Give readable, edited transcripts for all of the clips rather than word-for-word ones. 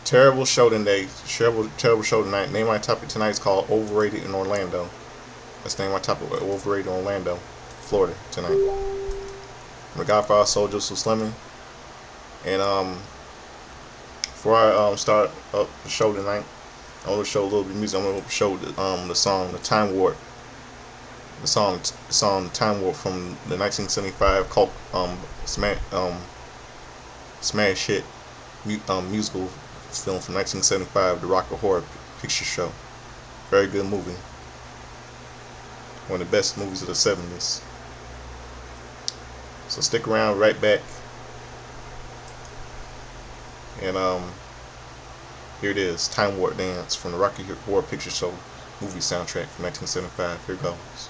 Terrible show today. Terrible show tonight. Name my topic tonight is called Overrated in Orlando. Let's name my topic Overrated in Orlando, Florida tonight. The Godfather Soul Joseph Slimming. And before I start up the show tonight, I want to show a little bit of music. I'm going to show the song, the Time Warp. The song Time Warp from the 1975 cult smash hit musical film from 1975, The Rock Horror Picture Show. Very good movie. One of the best movies of the 70s. So stick around, right back. And here it is, Time Warp Dance from the Rocky Horror Picture Show movie soundtrack from 1975. Here goes.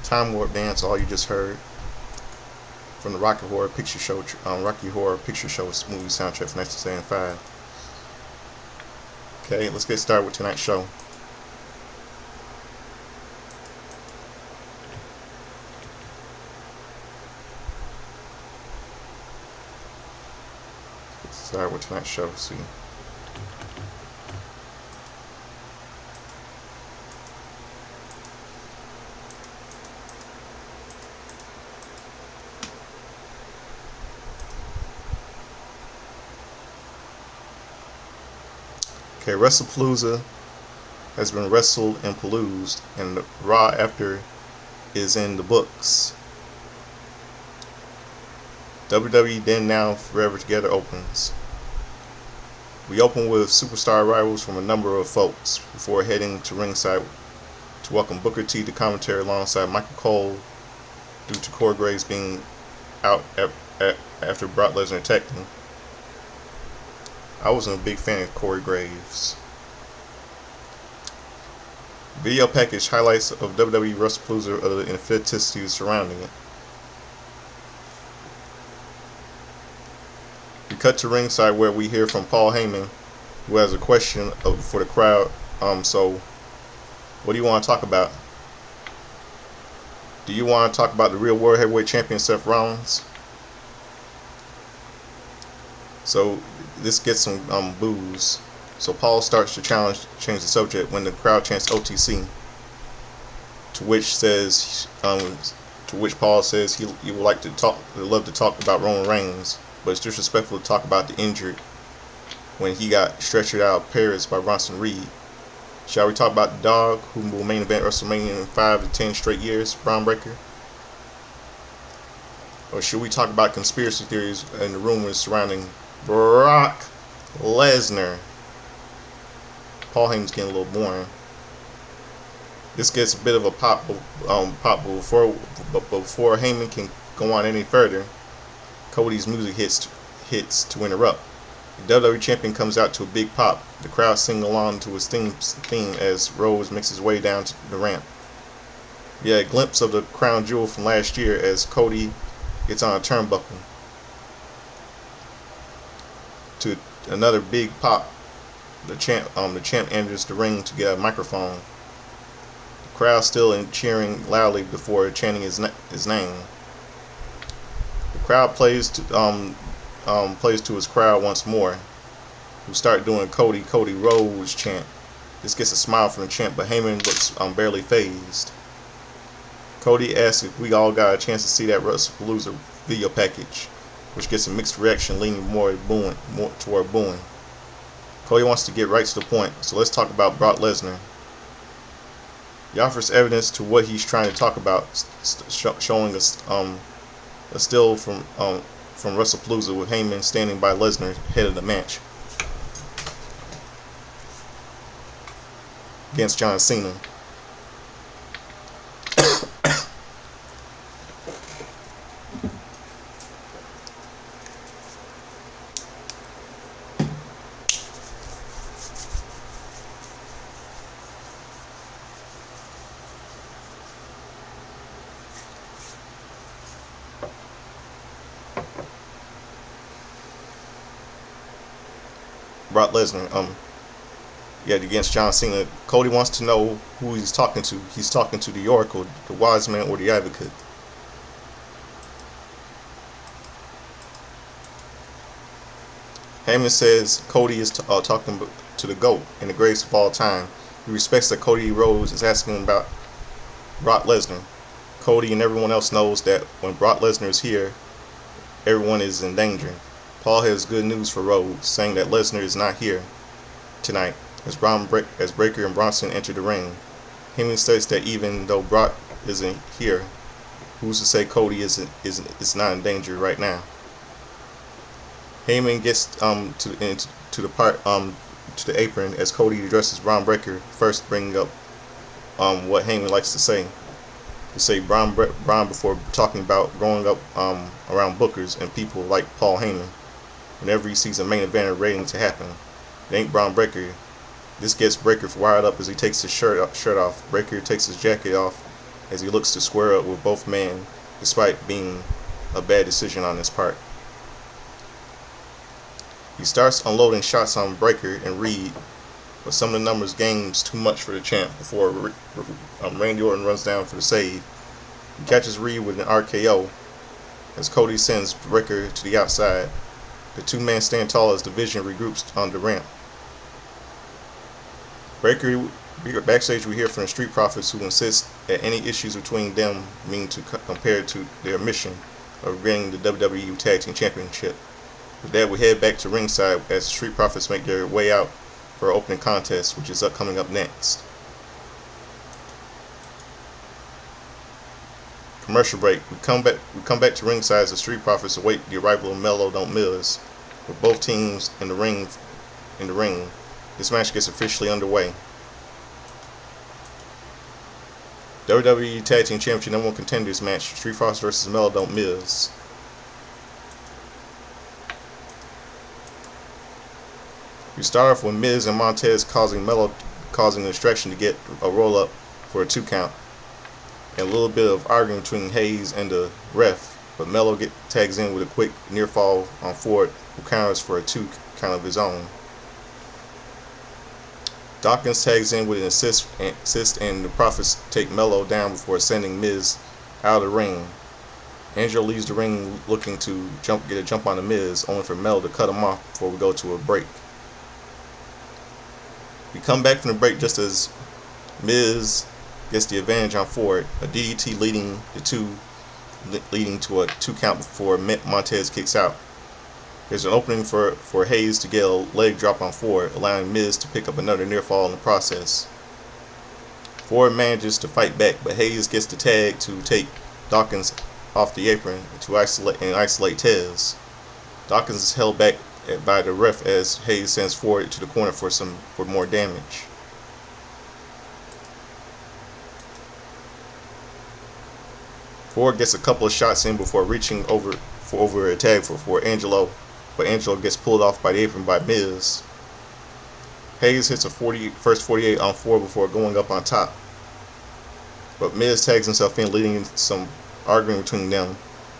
Time Warp Dance, all you just heard from the Rocky Horror Picture Show, Rocky Horror Picture Show movie soundtrack from 1975. Okay, let's get started with tonight's show. Let's start with tonight's show. See. Okay, WrestlePalooza has been wrestled and paloozed, and the Raw after is in the books. WWE Then Now Forever Together opens. We open with superstar arrivals from a number of folks before heading to ringside to welcome Booker T to commentary alongside Michael Cole due to Corey Graves being out after Brock Lesnar attacked him. I wasn't a big fan of Corey Graves. Video package highlights of WWE WrestlePalooza of the infelicities surrounding it. We cut to ringside where we hear from Paul Heyman, who has a question for the crowd. So, what do you want to talk about? Do you want to talk about the real World Heavyweight Champion Seth Rollins? So this gets some boos. So Paul starts to change the subject when the crowd chants OTC, to which Paul says he would love to talk about Roman Reigns, but it's disrespectful to talk about the injured when he got stretchered out of Paris by Bronson Reed. Shall we talk about the dog who will main event WrestleMania in 5 to 10 straight years, Braun Breaker? Or should we talk about conspiracy theories and the rumors surrounding Brock Lesnar? Paul Heyman's getting a little boring. This gets a bit of a pop before Heyman can go on any further. Cody's music hits to interrupt. The WWE Champion comes out to a big pop. The crowd sing along to his theme as Rose makes his way down to the ramp. We had a glimpse of the crown jewel from last year as Cody gets on a turnbuckle. To another big pop, the champ enters the ring to get a microphone. The crowd still cheering loudly before chanting his name. The crowd plays to his crowd once more, who start doing Cody Rhodes chant. This gets a smile from the champ, but Heyman looks barely fazed. Cody asks if we all got a chance to see that WrestlePalooza video package, which gets a mixed reaction leaning more toward booing. Cody wants to get right to the point, so let's talk about Brock Lesnar. He offers evidence to what he's trying to talk about, showing us a still from WrestlePalooza with Heyman standing by Lesnar head of the match against John Cena. Brock Lesnar, against John Cena. Cody wants to know who he's talking to. He's talking to the Oracle, the Wise Man, or the Advocate. Heyman says Cody is talking to the GOAT and the greatest of all time. He respects that Cody Rhodes is asking about Brock Lesnar. Cody and everyone else knows that when Brock Lesnar is here, everyone is in danger. Paul has good news for Rhodes, saying that Lesnar is not here tonight as Breaker and Bronson enter the ring. Heyman states that even though Brock isn't here, who's to say Cody is not in danger right now? Heyman gets to the apron as Cody addresses Braun Breaker, first bringing up what Heyman likes to say. To say Braun before talking about growing up around bookers and people like Paul Heyman. Whenever he sees a main event waiting to happen, it ain't Braun Breaker. This gets Breaker wired up as he takes his shirt off. Breaker takes his jacket off as he looks to square up with both men, despite being a bad decision on his part. He starts unloading shots on Breaker and Reed, but some of the numbers gains too much for the champ before Randy Orton runs down for the save. He catches Reed with an RKO as Cody sends Breaker to the outside. The two men stand tall as the Vision regroups on the ramp. Backstage, we hear from the Street Profits, who insist that any issues between them mean to compared to their mission of getting the WWE Tag Team Championship. With that, we head back to ringside as the Street Profits make their way out for opening contest, which is coming up next. Commercial break. We come back to ringside as the Street Profits await the arrival of Mello Don't Miz, with both teams in the ring. This match gets officially underway. WWE Tag Team Championship #1 Contenders match: Street Profits versus Mello Don't Miz. We start off with Miz and Montez causing a distraction to get a roll up for a 2 count, and a little bit of arguing between Hayes and the ref, but Mello tags in with a quick near fall on Ford, who counters for a 2 count of his own. Dawkins tags in with an assist, and the Profits take Mello down before sending Miz out of the ring. Angelo leaves the ring looking to get a jump on the Miz, only for Mello to cut him off before we go to a break. We come back from the break just as Miz gets the advantage on Ford, a DDT leading to a 2 count before Montez kicks out. There's an opening for Hayes to get a leg drop on Ford, allowing Miz to pick up another near fall in the process. Ford manages to fight back, but Hayes gets the tag to take Dawkins off the apron to isolate Tez. Dawkins is held back by the ref as Hayes sends Ford to the corner for more damage. Ford gets a couple of shots in before reaching over a tag for Angelo, but Angelo gets pulled off by the apron by Miz. Hayes hits a first 48 on Ford before going up on top, but Miz tags himself in, leading to some arguing between them.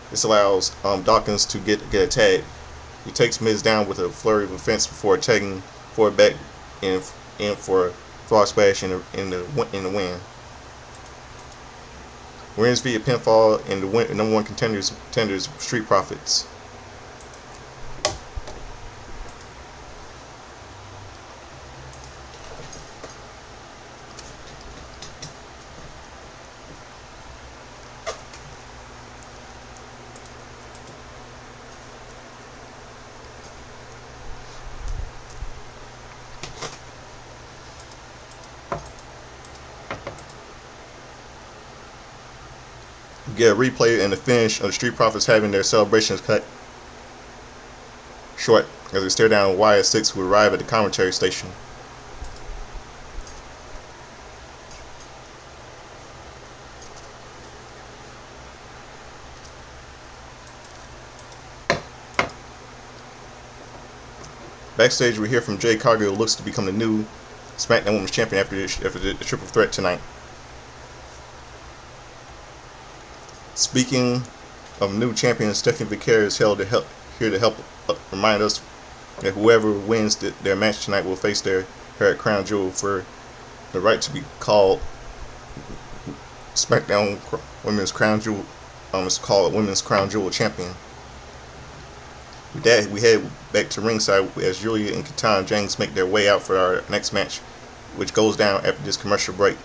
This allows Dawkins to get a tag. He takes Miz down with a flurry of offense before tagging Ford back in for a frog splash in the win. Wins via pinfall in the #1 contenders Street Profits. We get a replay and the finish of the Street Profits having their celebrations cut short as they stare down Wyatt 6, who arrive at the commentary station. Backstage, we hear from Jay Cargill, who looks to become the new Smackdown Women's Champion after the triple threat tonight. Speaking of new champions, Stephanie Vicari is here to help remind us that whoever wins their match tonight will face her at Crown Jewel for the right to be called Smackdown Women's Crown Jewel. It's called Women's Crown Jewel Champion. With that, we head back to ringside as Julia and Katana James make their way out for our next match, which goes down after this commercial break.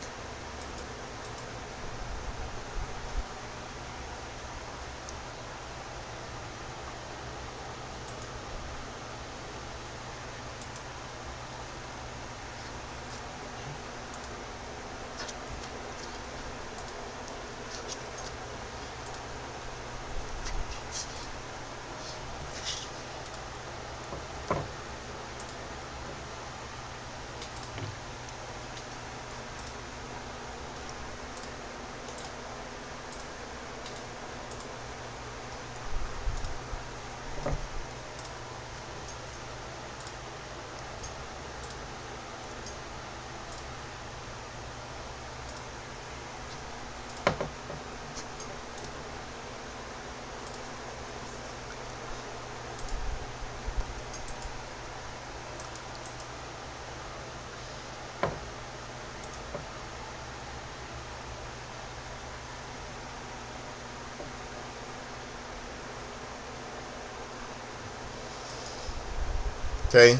Okay.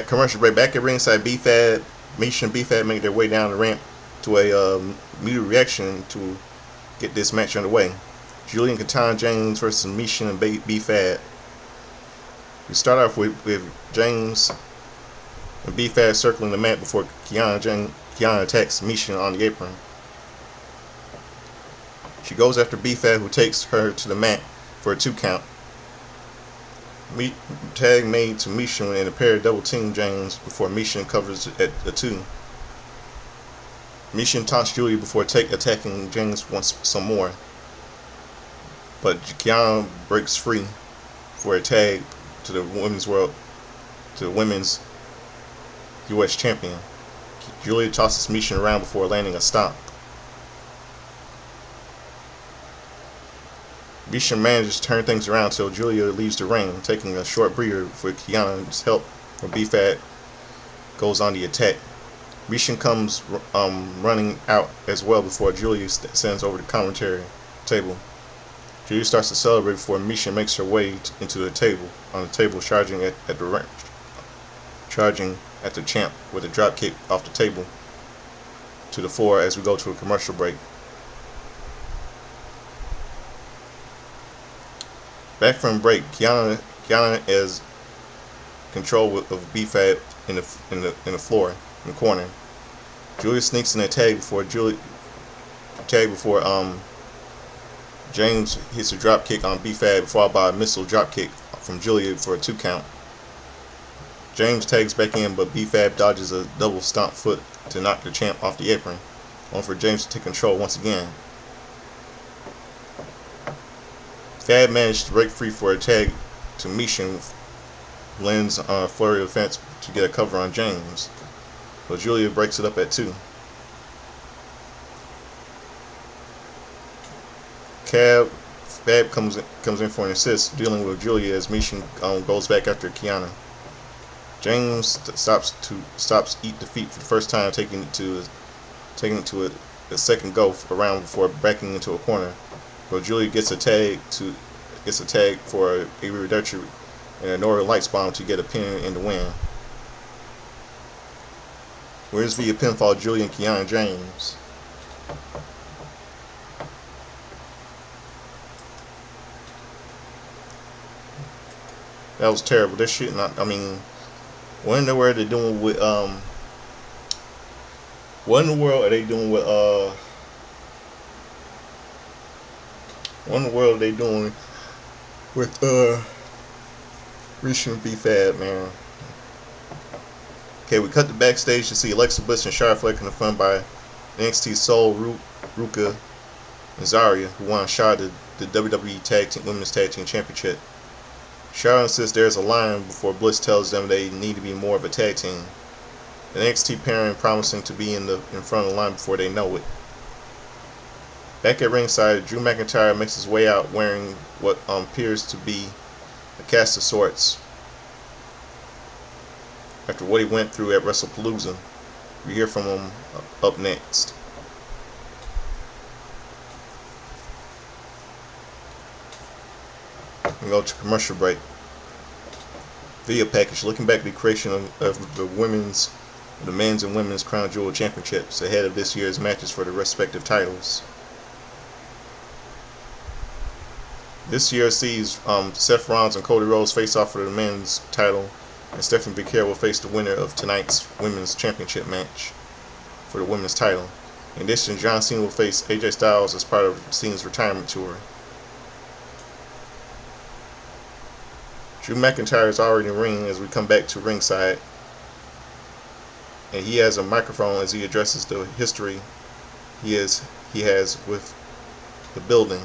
Commercial break. Back at ringside, Misha and B-Fab make their way down the ramp to a muted reaction to get this match underway. Julian Katana James versus Misha and B-Fab. We start off with James and B-Fab circling the mat before Kiana attacks Misha on the apron. She goes after B-Fab, who takes her to the mat for a 2 count. Tag made to Misha and a pair of double team James before Misha covers at the 2. Misha taunts Julia before attacking James once some more, but Kiana breaks free for a tag to the women's U.S. champion. Julia tosses Misha around before landing a stomp. Misha manages to turn things around until Julia leaves the ring, taking a short breather for Kiana's help when B-Fab goes on the attack. Misha comes running out as well before Julia sends over the commentary table. Julia starts to celebrate before Misha makes her way into the table, charging at the champ with a drop kick off the table to the floor as we go to a commercial break. Back from break, Kiana has control of B-Fab in the floor in the corner. Julia sneaks in a tag before James hits a drop kick on B-Fab, followed by a missile drop kick from Julia for a 2 count. James tags back in, but B-Fab dodges a double stomp foot to knock the champ off the apron, only for James to take control once again. Fab managed to break free for a tag to Misha, who lands on a flurry of offense to get a cover on James, but Julia breaks it up at 2. Fab comes in for an assist, dealing with Julia as Misha goes back after Kiana. James stops eat defeat for the first time, taking it to a second go around before backing into a corner. But Julia gets a tag for a reduction and a Northern Lights bomb to get a pin in the win. Where's via pinfall Julia and Kiana James. That was terrible. This shit what in the world are they doing with what in the world are they doing with Risha and B-Fab, man? Okay, we cut the backstage to see Alexa Bliss and Charlotte Flair confirmed by NXT Soul, Ruka, and Zarya, who won Charlotte the WWE Women's Tag Team Championship. Charlotte insists there's a line before Bliss tells them they need to be more of a tag team. The NXT pairing promising to be in front of the line before they know it. Back at ringside, Drew McIntyre makes his way out wearing what appears to be a cast of sorts after what he went through at WrestlePalooza. We hear from him up next. We go to commercial break. Video package looking back at the creation of the men's and women's Crown Jewel championships ahead of this year's matches for the respective titles. This year sees Seth Rollins and Cody Rhodes face off for the men's title, and Stephanie Becerra will face the winner of tonight's women's championship match for the women's title. In addition, John Cena will face AJ Styles as part of Cena's retirement tour. Drew McIntyre is already in the ring as we come back to ringside, and he has a microphone as he addresses the history he has with the building.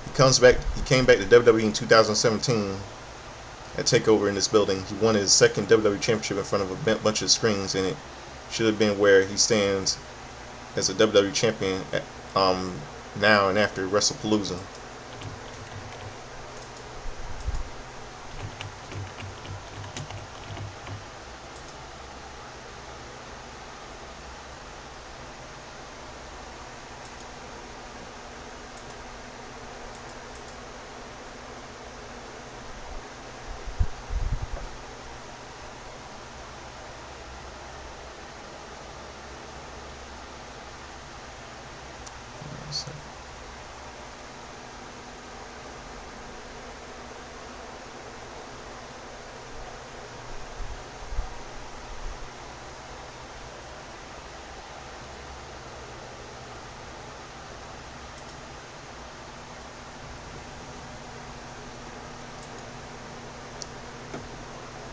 He came back to WWE in 2017 at TakeOver in this building. He won his second WWE Championship in front of a bunch of screens, and it should have been where he stands as a WWE Champion now and after WrestlePalooza.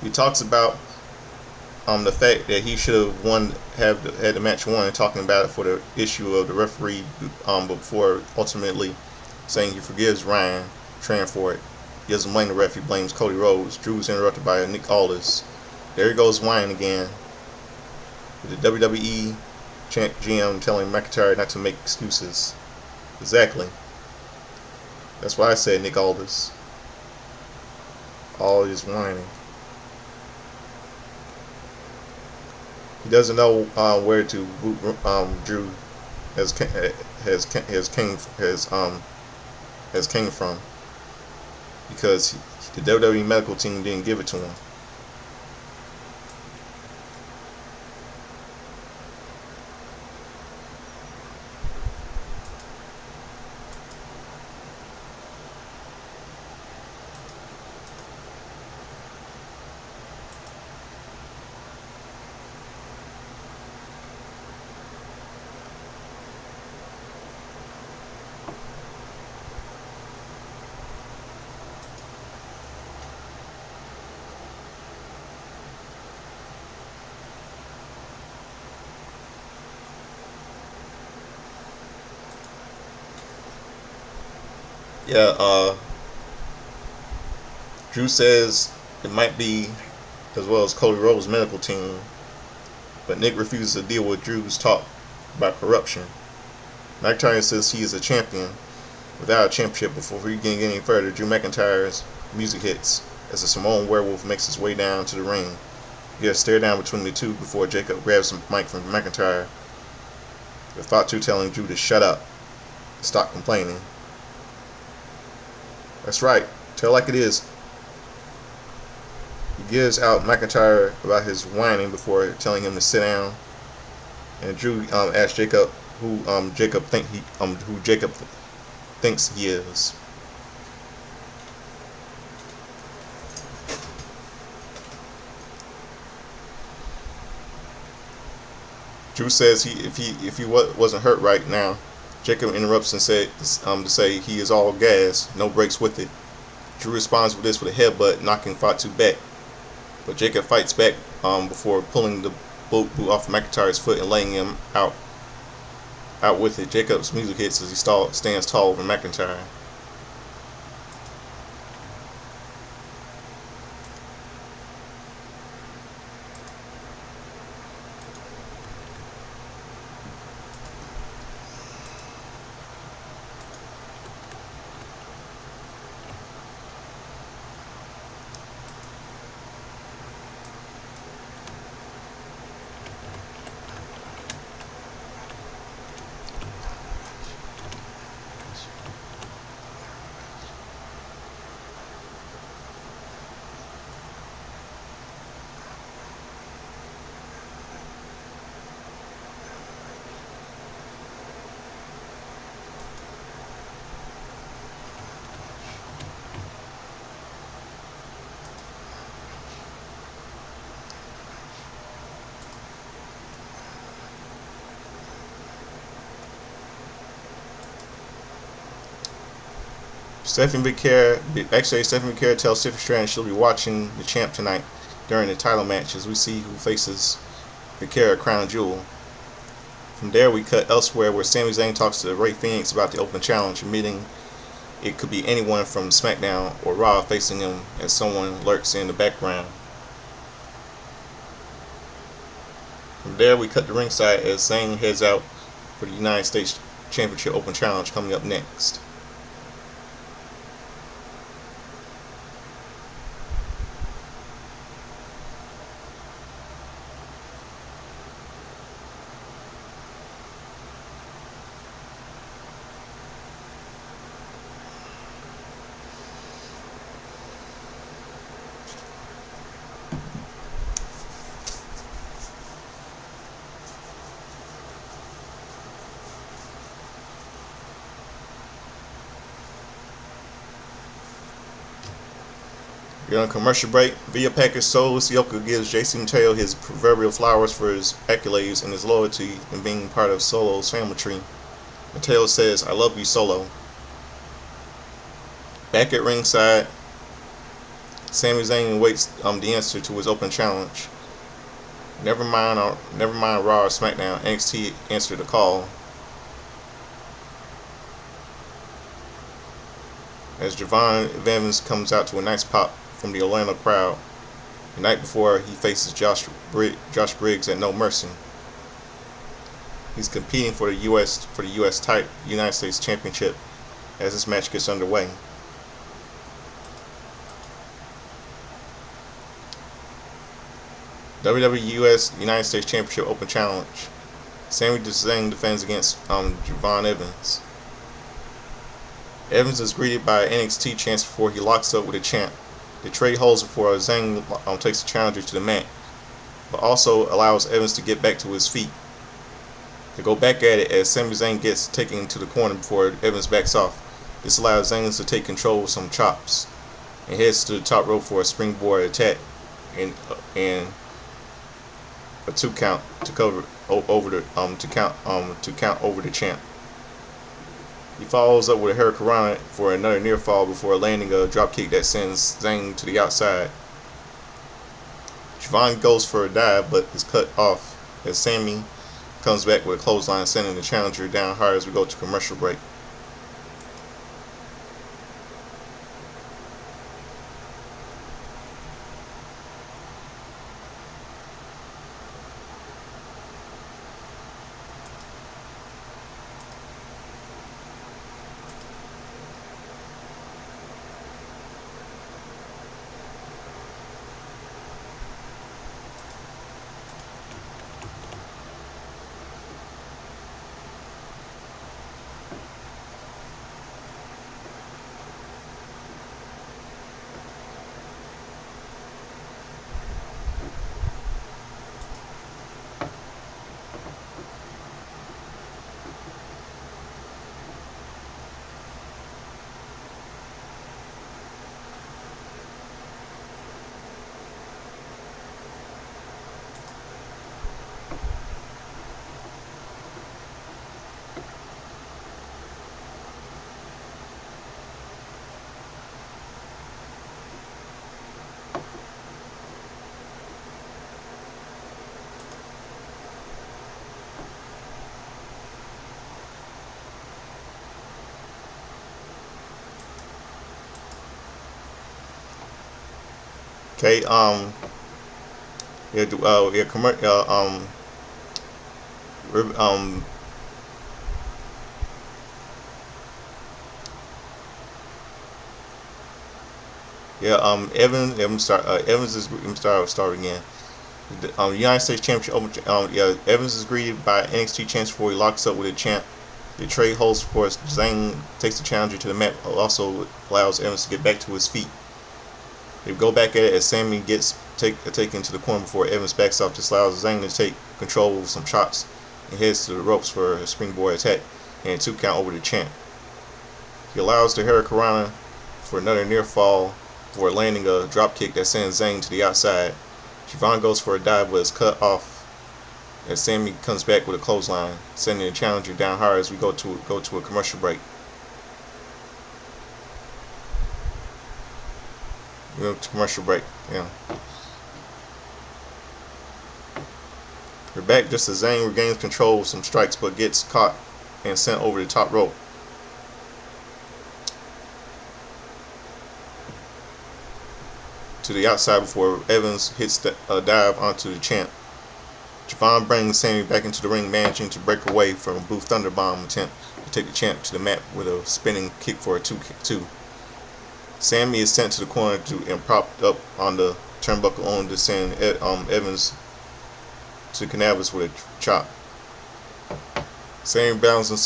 He talks about the fact that he should have had the match won, and talking about it for the issue of the referee, before ultimately saying he forgives Ryan Tran for it. He doesn't blame the ref, he blames Cody Rhodes. Drew was interrupted by Nick Aldis. There he goes whining again. With the WWE GM telling McIntyre not to make excuses. Exactly. That's why I said Nick Aldis. All his whining. He doesn't know where to boot Drew has came from, because the WWE medical team didn't give it to him. Yeah, Drew says it might be as well as Cody Rhodes' medical team, but Nick refuses to deal with Drew's talk about corruption. McIntyre says he is a champion without a championship. Before he can get any further, Drew McIntyre's music hits as the Samoan werewolf makes his way down to the ring. He has a stare down between the two before Jacob grabs the mic from McIntyre, with Fatu telling Drew to shut up, stop complaining. That's right, tell like it is. He gives out McIntyre about his whining before telling him to sit down. And Drew asks Jacob who Jacob thinks he is. Drew says if he wasn't hurt right now. Jacob interrupts and said to say he is all gas, no breaks with it. Drew responds with this with a headbutt, knocking Fatu back. But Jacob fights back before pulling the boot off McIntyre's foot and laying him out with it. Jacob's music hits as he stands tall over McIntyre. Stephanie Vicaire tells Tiffany Stratton she'll be watching the champ tonight during the title match as we see who faces Vicaire at Crown Jewel. From there, we cut elsewhere where Sami Zayn talks to Rey Fenix about the open challenge, admitting it could be anyone from Smackdown or Raw facing him as someone lurks in the background. From there, we cut to ringside as Zayn heads out for the United States Championship Open Challenge coming up next. We're on a commercial break. Via package Solo Sikoa gives JC Mateo his proverbial flowers for his accolades and his loyalty in being part of Solo's family tree. Mateo says, "I love you, Solo." Back at ringside, Sami Zayn awaits the answer to his open challenge. Never mind Raw or SmackDown. NXT answered the call as Javon Evans comes out to a nice pop from the Orlando crowd. The night before, he faces Josh Briggs at No Mercy. He's competing for the United States Championship as this match gets underway. WWE US United States Championship Open Challenge. Sami Zayn defends against Javon Evans. Evans is greeted by NXT chants before he locks up with a champ. The trade holds before Zayn takes the challenger to the mat, but also allows Evans to get back to his feet. They go back at it as Sami Zayn gets taken to the corner before Evans backs off. This allows Zayn to take control with some chops and heads to the top rope for a springboard attack and a 2 count to cover over the count over the champ. He follows up with a Hurricanrana for another near fall before landing a drop kick that sends Zayn to the outside. Javon goes for a dive but is cut off as Sami comes back with a clothesline, sending the challenger down hard as we go to commercial break. Okay, yeah, yeah, yeah, Evans is, let me start again. The United States Championship, yeah, Evans is greeted by NXT champs before he locks up with a champ. The trade holds for Zayn takes the challenger to the mat, also allows Evans to get back to his feet. They go back at it as Sami gets taken to the corner before Evans backs off. This allows Zayn to take control with some chops and heads to the ropes for a springboard attack and a 2 count over the champ. He allows the Hurricanrana for another near fall before landing a drop kick that sends Zayn to the outside. Javon goes for a dive but is cut off as Sami comes back with a clothesline, sending the challenger down hard as we go to a commercial break. We go to commercial break. Yeah. We're back just as Zayn regains control with some strikes but gets caught and sent over the top rope. To the outside before Evans hits a dive onto the champ. Javon brings Sami back into the ring, managing to break away from a Booth Thunderbomb attempt to take the champ to the mat with a spinning kick for a 2. Sami is sent to the corner and propped up on the turnbuckle only to send Evans to Canavas with a chop. Sami balances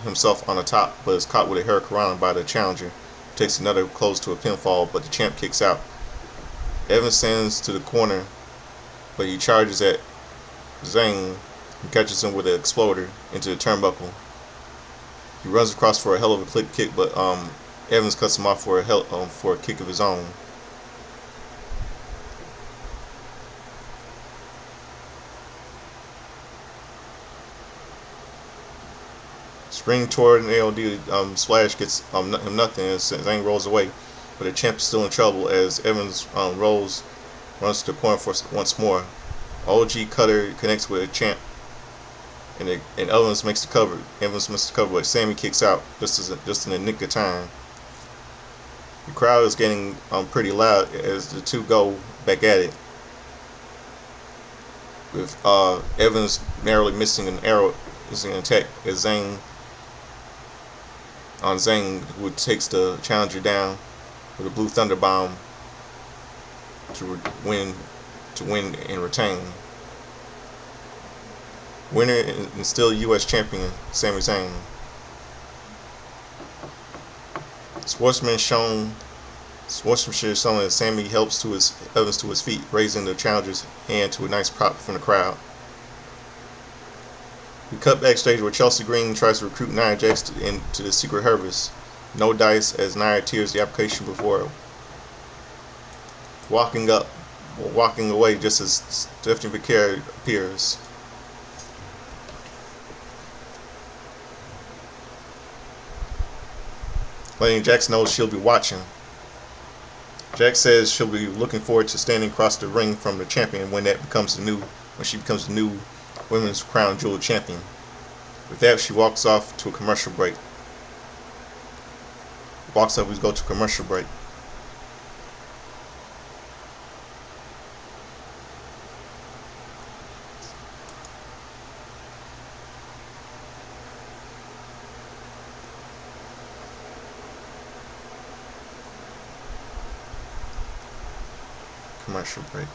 himself on the top, but is caught with a Hurricanrana by the challenger. Takes another close to a pinfall, but the champ kicks out. Evans sends to the corner, but he charges at Zayn and catches him with an exploder into the turnbuckle. He runs across for a hell of a click kick, but Evans cuts him off for a kick of his own. Spring toward an AOD splash gets him nothing as Zayn rolls away, but the champ is still in trouble as Evans runs to the corner for once more. OG Cutter connects with a champ, and Evans makes the cover. But Sammy kicks out just in the nick of time. The crowd is getting pretty loud as the two go back at it, with Evans narrowly missing an arrow as an attack as Zayn, who takes the challenger down with a blue thunder bomb to win and retain. Winner and still U.S. champion Sami Zayn. Sportsmanship shown as Sami helps Evans to his feet, raising the challenger's hand to a nice prop from the crowd. We cut backstage where Chelsea Green tries to recruit Nia Jax into the Secret Harvest. No dice as Nia tears the application before walking away just as Stephanie McCare appears. Letting Jax know she'll be watching. Jax says she'll be looking forward to standing across the ring from the champion when she becomes the new Women's Crown Jewel champion. With that, she walks off to a commercial break. We go to commercial break. Commercial break.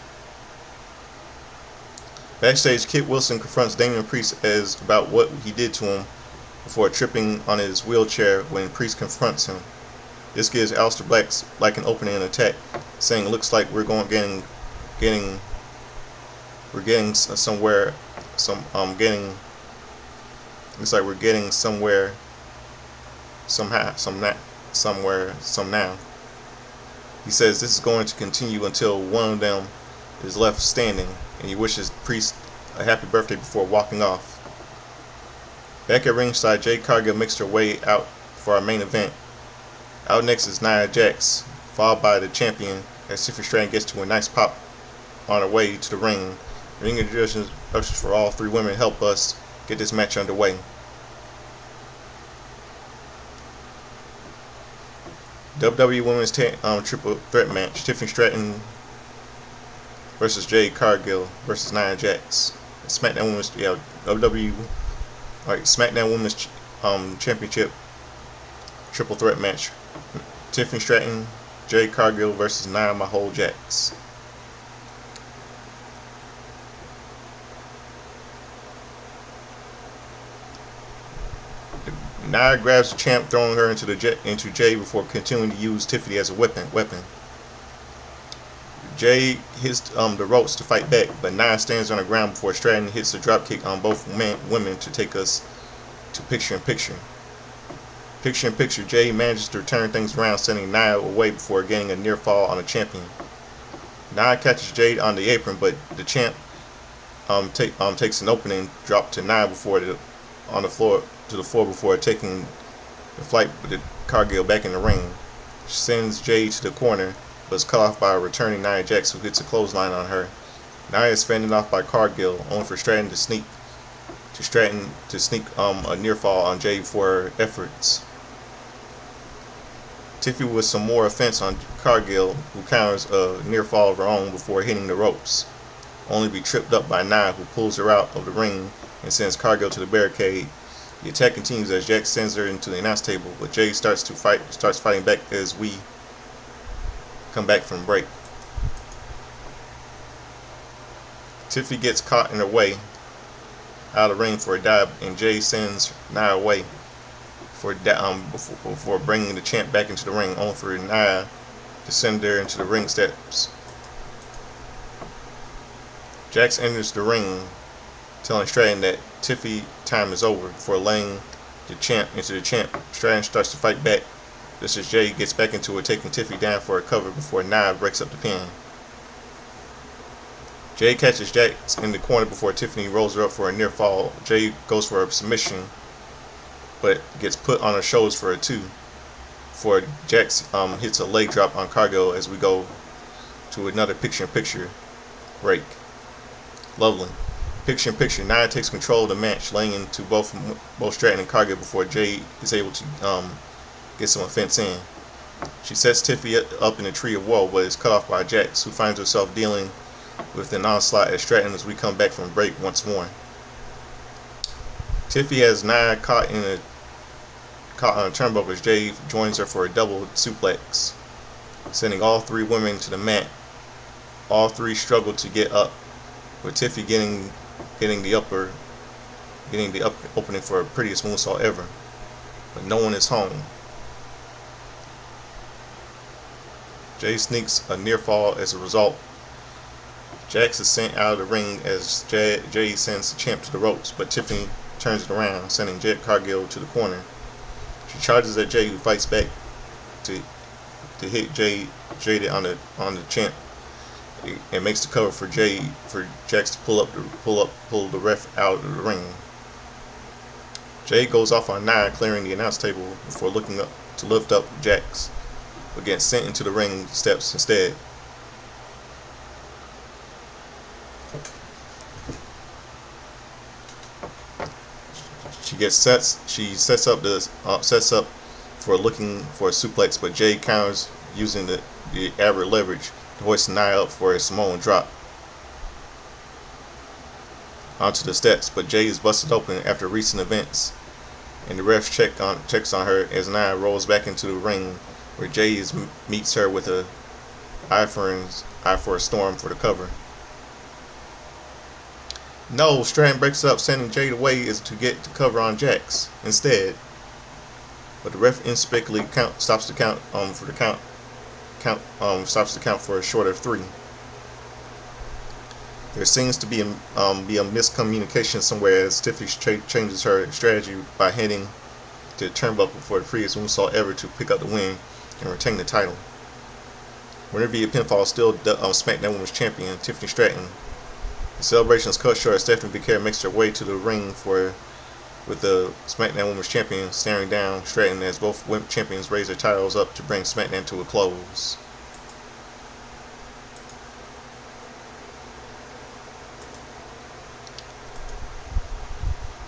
Backstage, Kit Wilson confronts Damian Priest about what he did to him before tripping on his wheelchair when Priest confronts him. This gives Aleister Black an opening and attack, saying, "Looks like we're getting somewhere. Looks like we're getting somewhere. Some now." He says this is going to continue until one of them is left standing, and he wishes Priest a happy birthday before walking off. Back at ringside, Jade Cargill makes her way out for our main event. Out next is Nia Jax, followed by the champion as Tiffany Stratton gets to a nice pop on her way to the ring. Ring introductions for all three women help us get this match underway. WWE Women's Triple Threat match: Tiffany Stratton versus Jade Cargill versus Nia Jax. SmackDown Women's Championship Triple Threat match: Tiffany Stratton, Jade Cargill versus Nia Mahal Jax. Nia grabs the champ, throwing her into Jay before continuing to use Tiffany as a weapon. Jay hits the ropes to fight back, but Nia stands on the ground before Stratton hits a dropkick on both women to take us to picture-in-picture. Picture-in-picture, Jay manages to turn things around, sending Nia away before getting a near fall on the champion. Nia catches Jade on the apron, but the champ takes an opening drop to Nia on the floor before taking the flight with the Cargill back in the ring. She sends Jade to the corner, but is cut off by a returning Nia Jax, who hits a clothesline on her. Nia is fended off by Cargill, only for Stratton to sneak a near fall on Jade for her efforts. Tiffy with some more offense on Cargill, who counters a near fall of her own before hitting the ropes, only to be tripped up by Nia, who pulls her out of the ring and sends Cargill to the barricade. The attack continues as Jax sends her into the announce table, but Jade starts fighting back as we come back from break. Tiffy gets caught in her way out of the ring for a dive, and Jade sends Nia away before bringing the champ back into the ring, only for Nia to send her into the ring steps. Jax enters the ring, telling Stratton that Tiffy time is over before laying the champ into the champ. Stratton starts to fight back, just as Jade gets back into it, taking Tiffy down for a cover before Nia breaks up the pin. Jade catches Jax in the corner before Tiffany rolls her up for a near fall. Jade goes for a submission, but gets put on her shoulders for a 2. For Jax hits a leg drop on Cargill as we go to another picture-in-picture break. Lovely. Picture-in-picture. Nia takes control of the match, laying into both Stratton and Cargill before Jade is able to get some offense in. She sets Tiffy up in a tree of woe, but is cut off by Jax, who finds herself dealing with an onslaught at Stratton as we come back from break once more. Tiffy has Nia caught on a turnbuckle as Jade joins her for a double suplex, sending all 3 women to the mat. All 3 struggle to get up, with Tiffy getting the opening for a prettiest moonsault ever, but no one is home. Jade sneaks a near fall as a result. Jax is sent out of the ring as Jade sends the champ to the ropes, but Tiffany turns it around, sending Jade Cargill to the corner. She charges at Jade, who fights back to hit Jade on the champ, and makes the cover for Jax to pull the ref out of the ring. Jade goes off on Nia, clearing the announce table before looking up to lift up Jax, but gets sent into the ring steps instead. She sets up for looking for a suplex, but Jade counters using the average leverage to hoist Nia up for a Samoan drop onto the steps, but Jade is busted open after recent events, and the ref checks on her as Nia rolls back into the ring, where Jade meets her with a eye for a storm for the cover. No, Stratton breaks up, sending Jade away is to get the cover on Jax instead, but the ref inexplicably stops the count for a short of 3. There seems to be a miscommunication somewhere as Tiffy changes her strategy by heading to the turnbuckle for the prettiest moonsault ever to pick up the win and retain the title. Winner via pinfall, still Smackdown Women's Champion Tiffany Stratton. The celebration is cut short as Stephanie Becerra makes her way to the ring with the SmackDown Women's Champion staring down Stratton as both women champions raise their titles up to bring SmackDown to a close.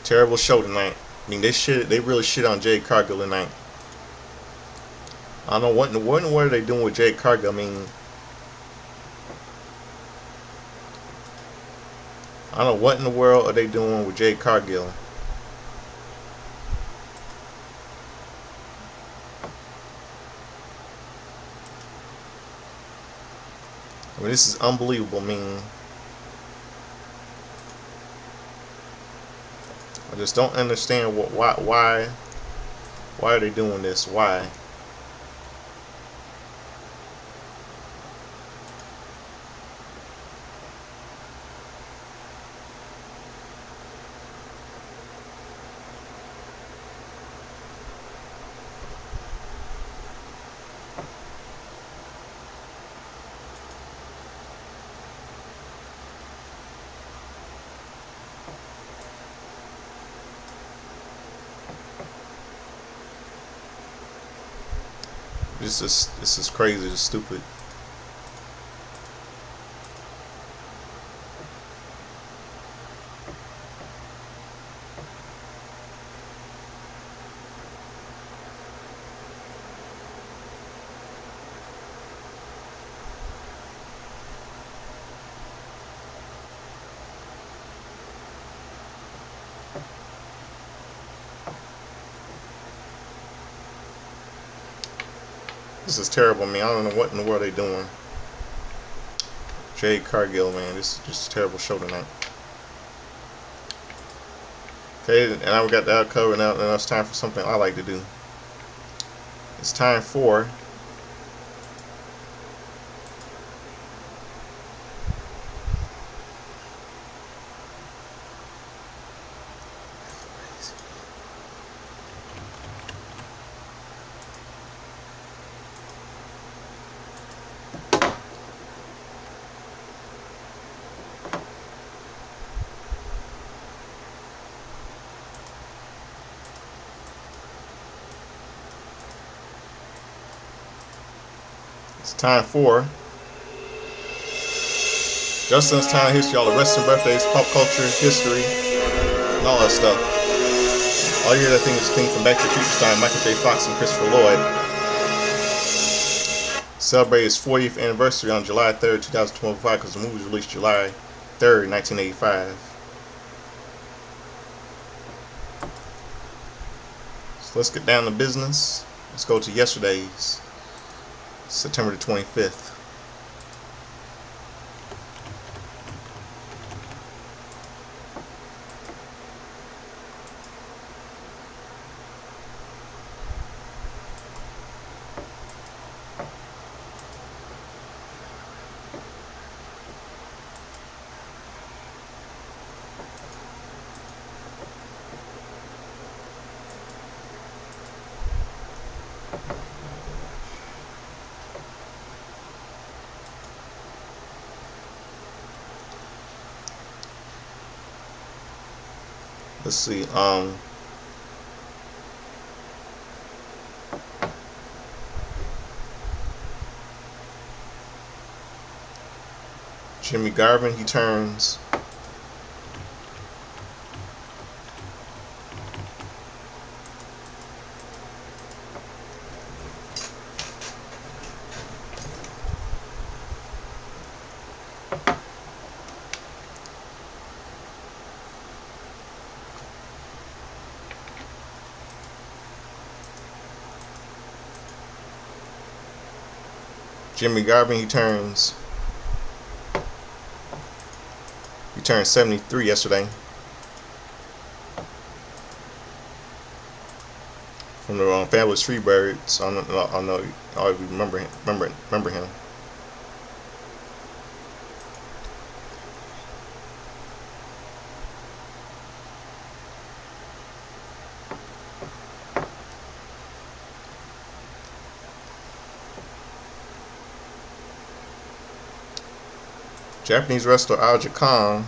Terrible show tonight. I mean, they really shit on Jade Cargill tonight. I don't know what in the world are they doing with Jade Cargill. I mean, I don't know what in the world are they doing with Jade Cargill. I mean, this is unbelievable. I mean, I just don't understand why are they doing this? Why? This is crazy. This is stupid. This is terrible. I mean, I don't know what in the world they're doing. Jade Cargill, man, this is just a terrible show tonight. Okay, and now we got that covered. Now it's time for something I like to do. It's time for It's time for Justin's Time History, all the wrestling birthdays, pop culture, history, and all that stuff. All you hear that thing is thing from Back to the Future time, Michael J. Fox and Christopher Lloyd. Celebrated its 40th anniversary on July 3rd, 2025, because the movie was released July 3rd, 1985. So let's get down to business. Let's go to yesterday's, September the 25th. Let's see. Jimmy Garvin, he turns 73 yesterday. From the Fabulous Freebirds. I know I remember him. Japanese wrestler Aja Khan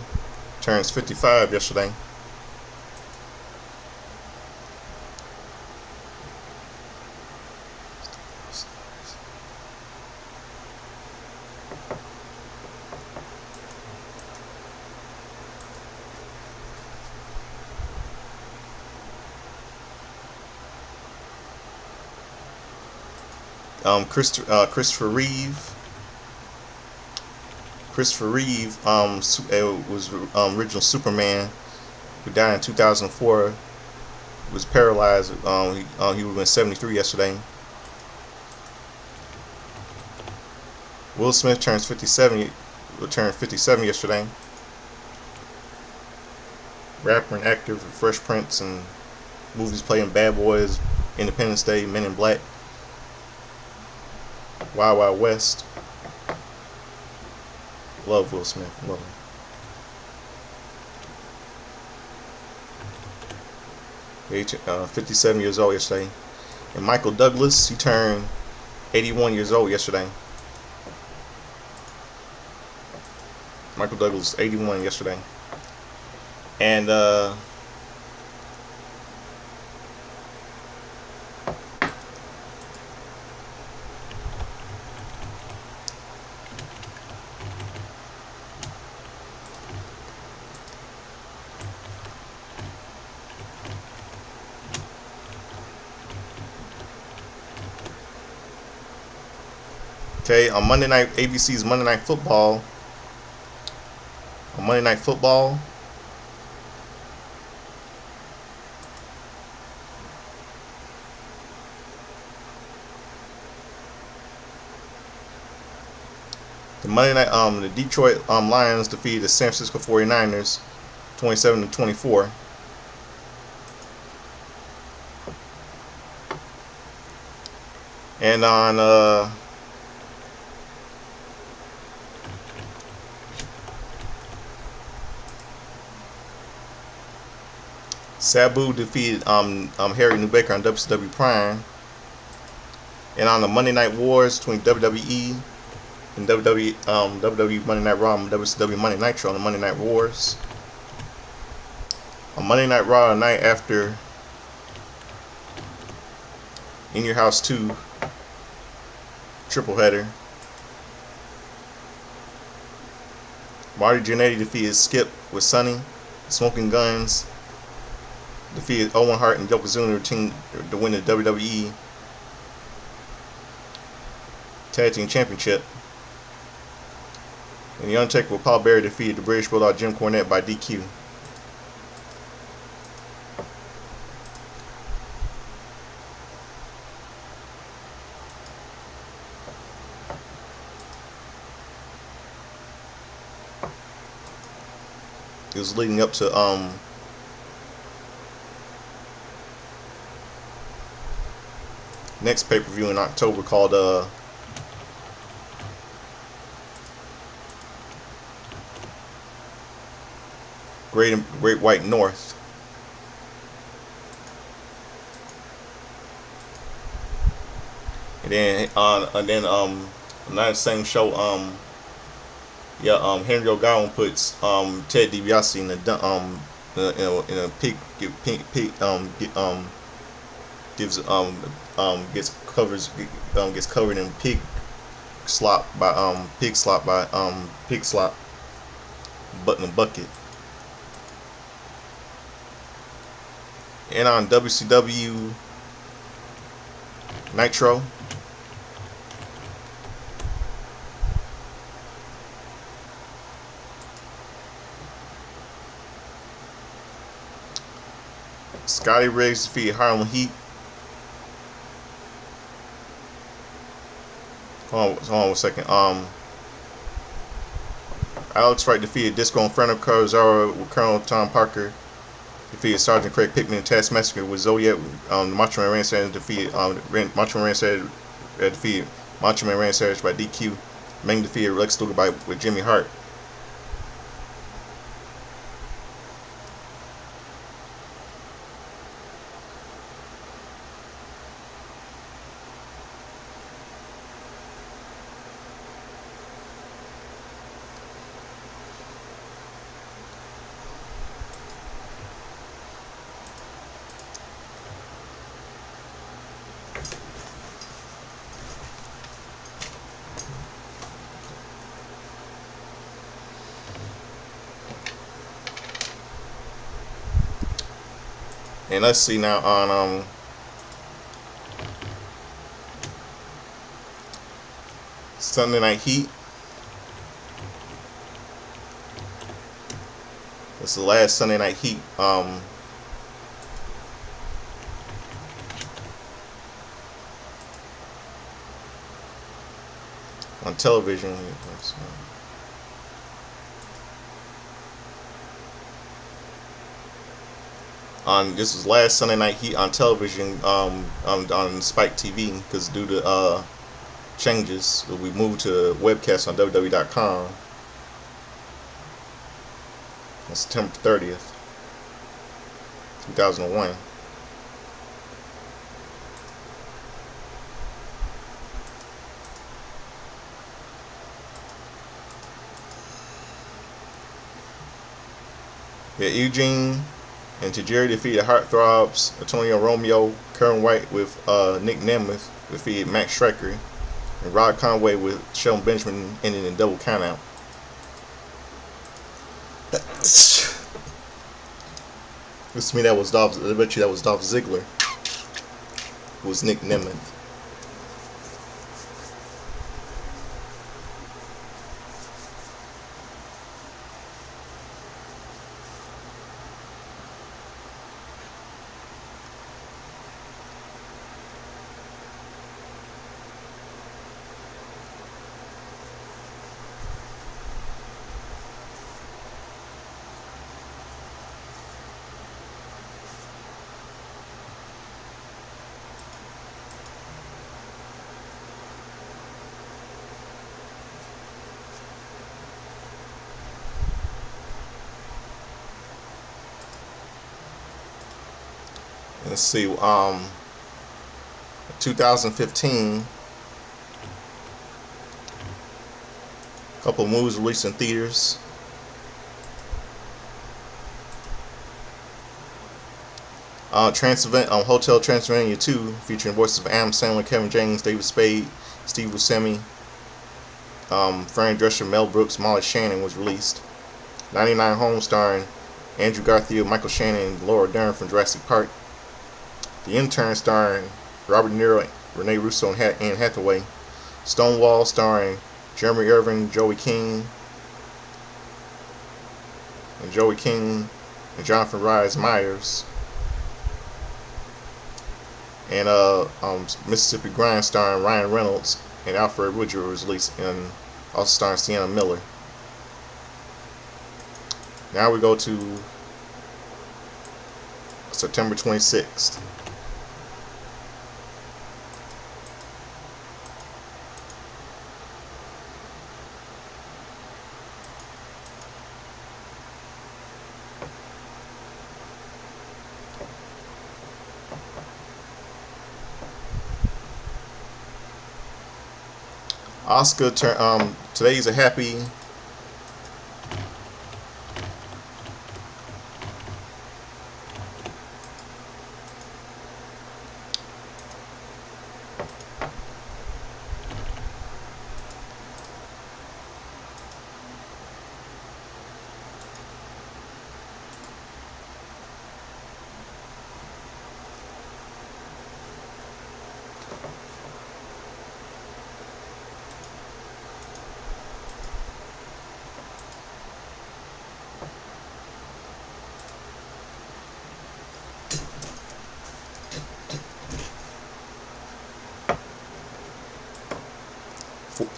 turns 55 yesterday. Christopher Reeve. Christopher Reeve was original Superman, who died in 2004. Was paralyzed. He would have been 73 yesterday. Will Smith turns 57. Will turn 57 yesterday. Rapper and actor for Fresh Prince and movies playing Bad Boys, Independence Day, Men in Black, Wild Wild West. Love Will Smith. Love him. 57 years old yesterday. And Michael Douglas, he turned 81 years old yesterday. Michael Douglas, 81 yesterday. And okay, on Monday night, ABC's Monday Night Football. On Monday Night Football, the Detroit Lions defeated the San Francisco 49ers 27-24. And on Sabu defeated Harry Newbaker on WCW Prime. And on the Monday Night Wars between WWE and WWE Monday Night Raw and WCW Monday Nitro on the Monday Night Wars. On Monday Night Raw, the night after In Your House 2 triple header, Marty Jannetty defeated Skip with Sonny. Smoking Guns defeated Owen Hart and Yokozuna to win the WWE Tag Team Championship. And The Undertaker with Paul Bearer defeated the British Bulldog Jim Cornette by DQ. It was leading up to next pay-per-view in October called Great White North. And then on that same show Henry Ogawa puts Ted DiBiase in a pig gets covered in pig slop by pig slop in a bucket. And on WCW Nitro, Scotty Riggs defeated Harlem Heat. Hold on 1 second. Alex Wright defeated Disco Inferno. Carzaro with Colonel Tom Parker defeated Sergeant Craig Pickman in Task Massacre with Zodiac. Macho Man Randy Savage defeated Macho Man Randy Savage by DQ. Meng defeated Lex Luger with Jimmy Hart. And let's see now on Sunday Night Heat. This is the last Sunday Night Heat on television. This was last Sunday Night Heat on television on Spike TV, because due to changes, we moved to webcast on WWE.com on September 30th, 2001. Yeah, Eugene and Tajiri defeated Heartthrobs. Antonio Romeo, Karen White with Nick Nemeth defeated Max Striker. And Rod Conway with Shelton Benjamin ending in double countout. To me, that was Dolph. I bet you that was Dolph Ziggler. It was Nick Nemeth. Let's see, 2015, a couple of movies released in theaters. Hotel Transylvania 2, featuring voices of Adam Sandler, Kevin James, David Spade, Steve Buscemi, Fran Drescher, Mel Brooks, Molly Shannon, was released. 99 Homes starring Andrew Garfield, Michael Shannon, and Laura Dern from Jurassic Park. The Intern starring Robert De Niro, Rene Russo, and Anne Hathaway. Stonewall starring Jeremy Irving, Joey King, and Jonathan Rhys Myers. And Mississippi Grind starring Ryan Reynolds and Alfred Woodard was released, and also starring Sienna Miller. Now we go to September 26th. Today's a happy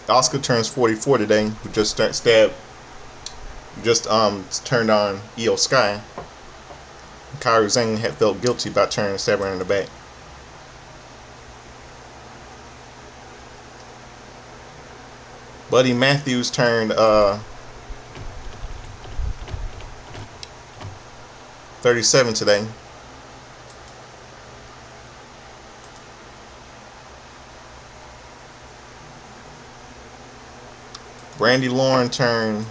Oscar turns 44 today. Who just turned on EO Sky. Kairi Zhang had felt guilty about turning Saber in the back. Buddy Matthews turned 37 today. Brandy Lauren turned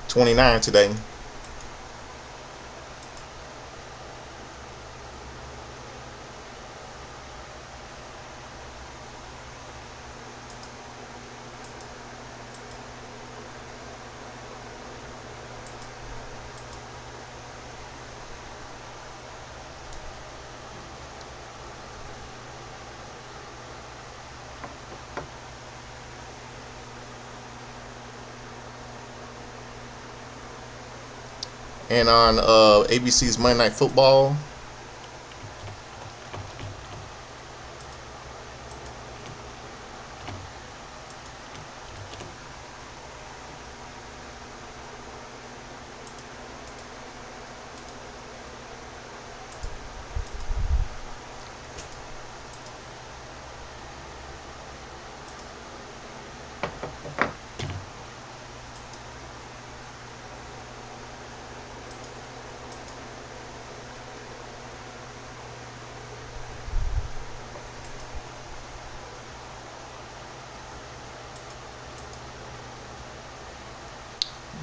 29 today. And on ABC's Monday Night Football,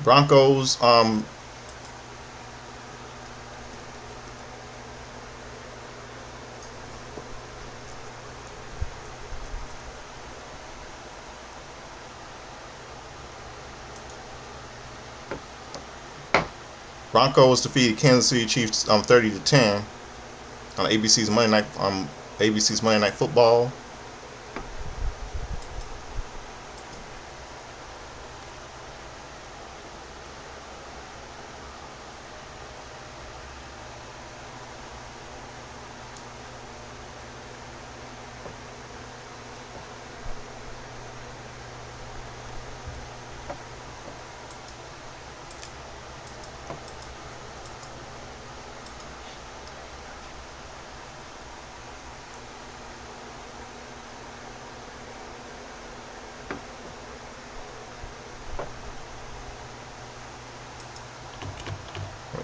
Broncos Broncos defeated Kansas City Chiefs 30-10 on ABC's Monday Night Football.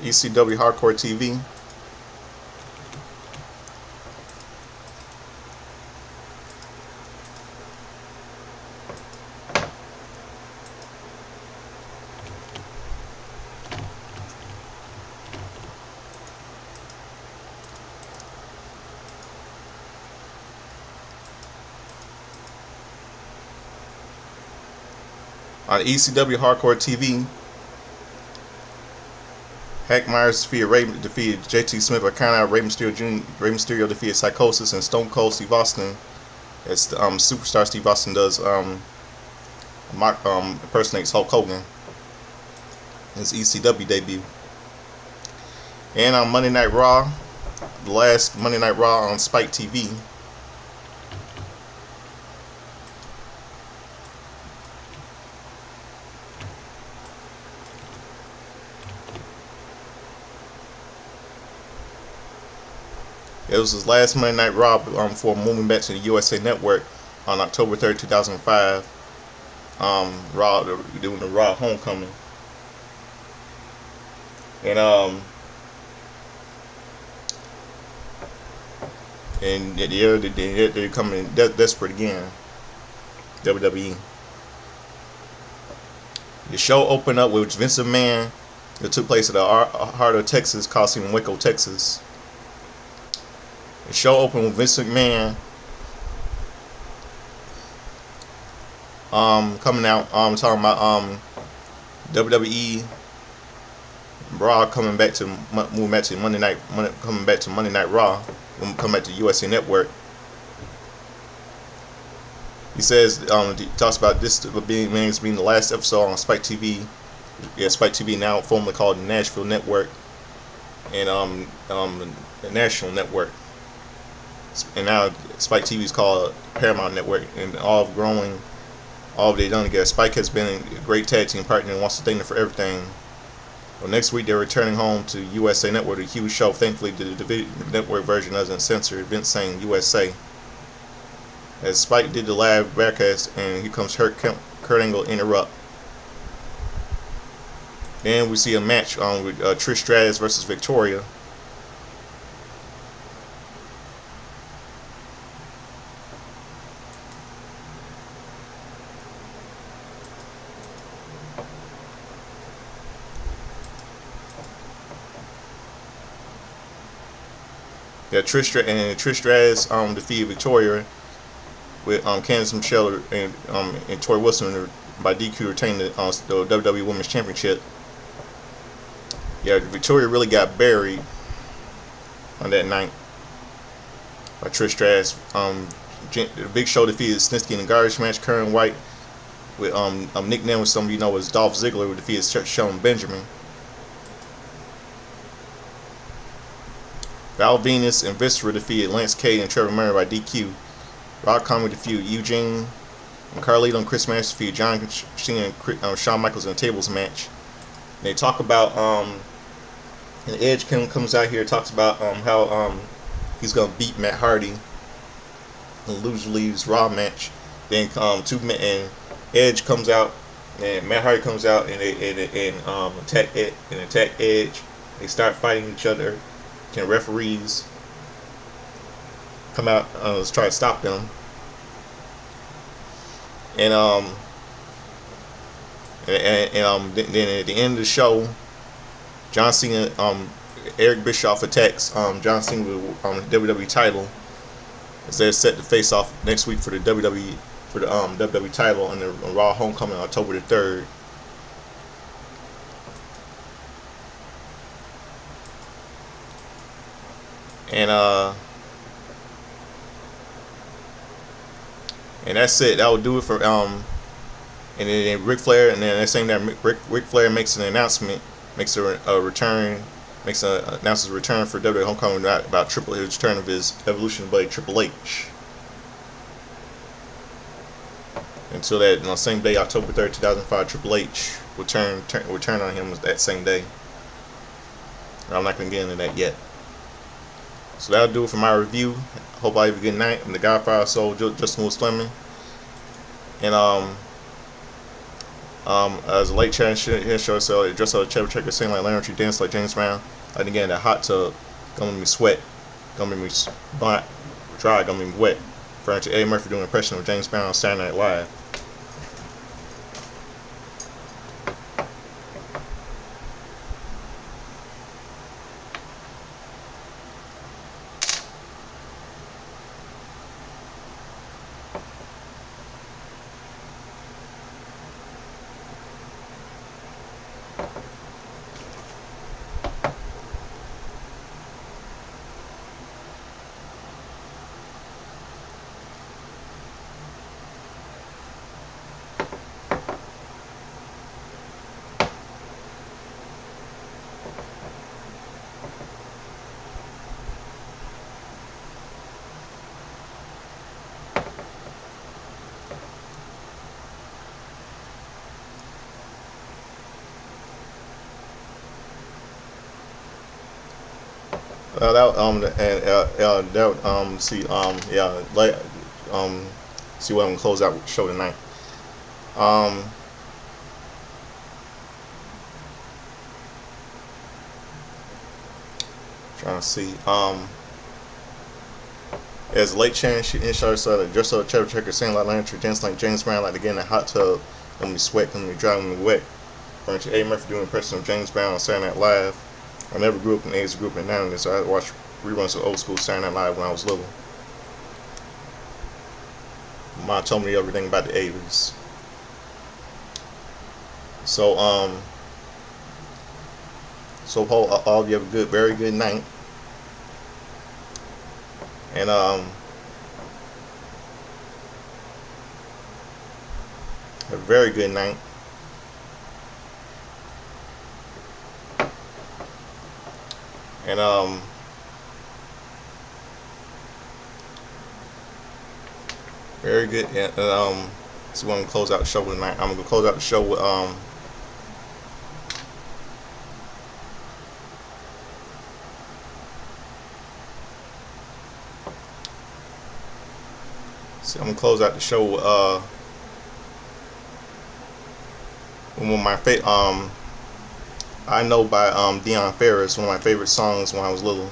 ECW Hardcore TV. On ECW Hardcore TV, Hack Myers defeated JT Smith by countout. Rey Mysterio defeated Psychosis, and Stone Cold Steve Austin, as Superstar Steve Austin does impersonates Hulk Hogan. His ECW debut. And on Monday Night Raw, the last Monday Night Raw on Spike TV, it was his last Monday Night Raw before moving back to the USA Network on October 3rd, 2005. Raw, doing the Raw Homecoming. And they're coming desperate again. WWE. The show opened up with Vince McMahon. It took place at the heart of Texas, Coliseum in Waco, Texas. The show opened with Vince McMahon coming out talking about WWE Raw coming back to moving back to Monday Night Raw, coming back to USA Network. He says he talks about this being the last episode on Spike TV. Yeah, Spike TV, now formerly called the Nashville Network, and the National Network. And now Spike TV is called Paramount Network, and all they've done together. Spike has been a great tag team partner and wants to thank them for everything. Well, next week they're returning home to USA Network, a huge show. Thankfully, the network version doesn't censor Vince saying USA. As Spike did the live broadcast, and here comes Kurt Angle interrupt. Then we see a match with Trish Stratus versus Victoria. Yeah, Trish Stratus defeated Victoria with Candice Michelle and Tori Wilson by DQ retaining the WWE Women's Championship. Yeah, Victoria really got buried on that night by Trish Stratus. The Big Show defeated Snitsky in the garbage match. Karen White, with nickname with some of you know as Dolph Ziggler, who defeated Shelton Benjamin. Val Venus and Viscera defeated Lance Cade and Trevor Murray by DQ. Rock Comedy defeated Eugene and Carlito and Chris Mannix defeated John Cena and Shawn Michaels in a tables match. And they talk about and Edge comes out here, talks about how he's gonna beat Matt Hardy and leaves Raw match. Then and Edge comes out and Matt Hardy comes out and attack Edge. They start fighting each other. Can referees come out let's try to stop them? And then at the end of the show, John Cena, Eric Bischoff attacks John Cena with the WWE title, as they're set to face off next week for the WWE title on the Raw Homecoming on October the 3rd. And that's it. That will do it for and then Ric Flair, and then that same that Ric Flair makes an announcement, makes a return, announces a return for WWE Homecoming about his return of his Evolution buddy Triple H. Until that same day, October 3rd, 2005, Triple H will turn on him that same day. I'm not gonna get into that yet. So that'll do it for my review. Hope I have a good night. I'm the Godfather Soul, Justin Lewis Fleming. And as a late chat here show, so dress like a chubby checker, sing like Larry, dance like James Brown. And again, that hot tub gonna make me sweat, gonna make me dry, gonna make me wet. Referring to Eddie Murphy doing an impression of James Brown on Saturday Night Live. that see yeah like um see what I'm gonna close out with the show tonight. Um, trying to see as late change in show started just so cheddar checker saying like Lantern dance like James Brown like again in a hot tub when we sweat when we driving me wet. Furniture A. Murphy doing impression of James Brown on Saturday Night Live. I never grew up in the 80s, grew up in the 90s, so I watched reruns of old school Saturday Night Live when I was little. Mom told me everything about the 80s. So so hope all of you have a good, very good night, and a very good night. And very good. And so we're gonna close out the show tonight. I'm gonna close out the show with see, I'm gonna close out the show with one of my I Know by Deion Ferris, one of my favorite songs when I was little.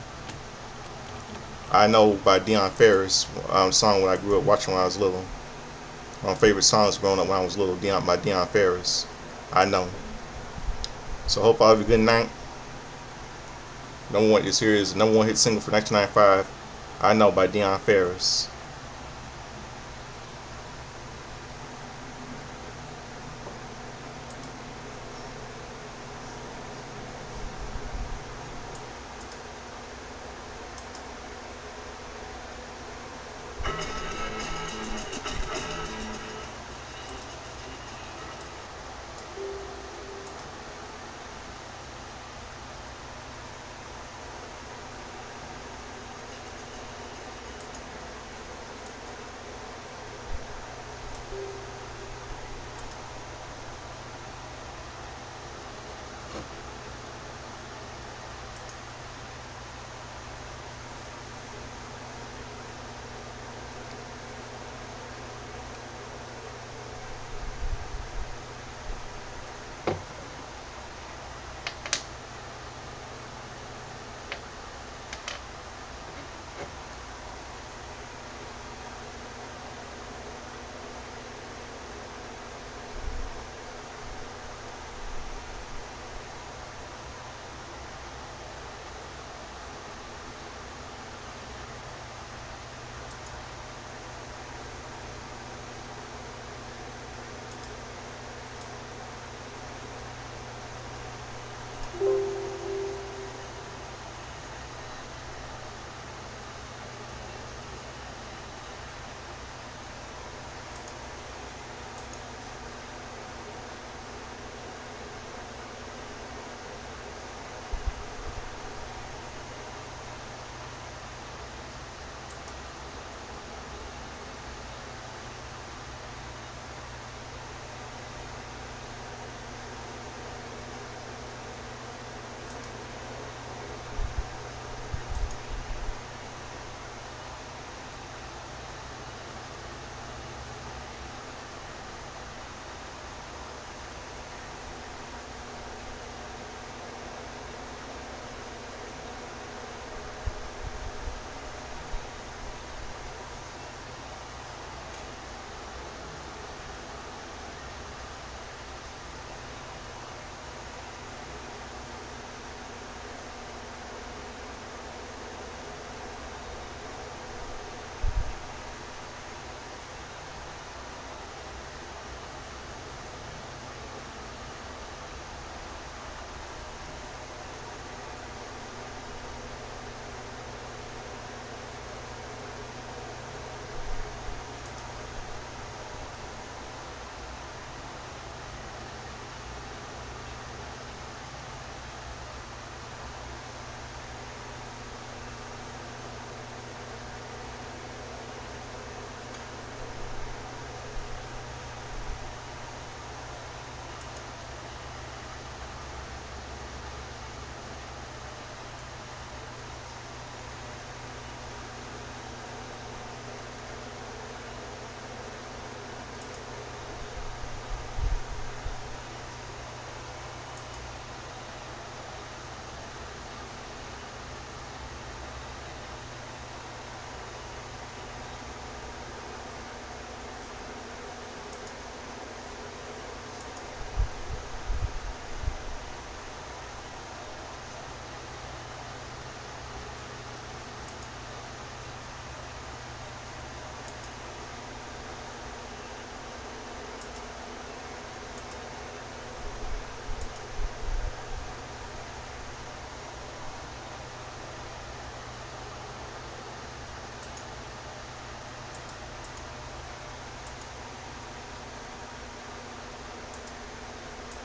I Know by Deion Ferris, song when I grew up watching when I was little. One of my favorite songs growing up when I was little, by Deion Ferris. I Know. So hope all have a good night. Number one, this here is the number one hit single for 1995. I Know by Deion Ferris.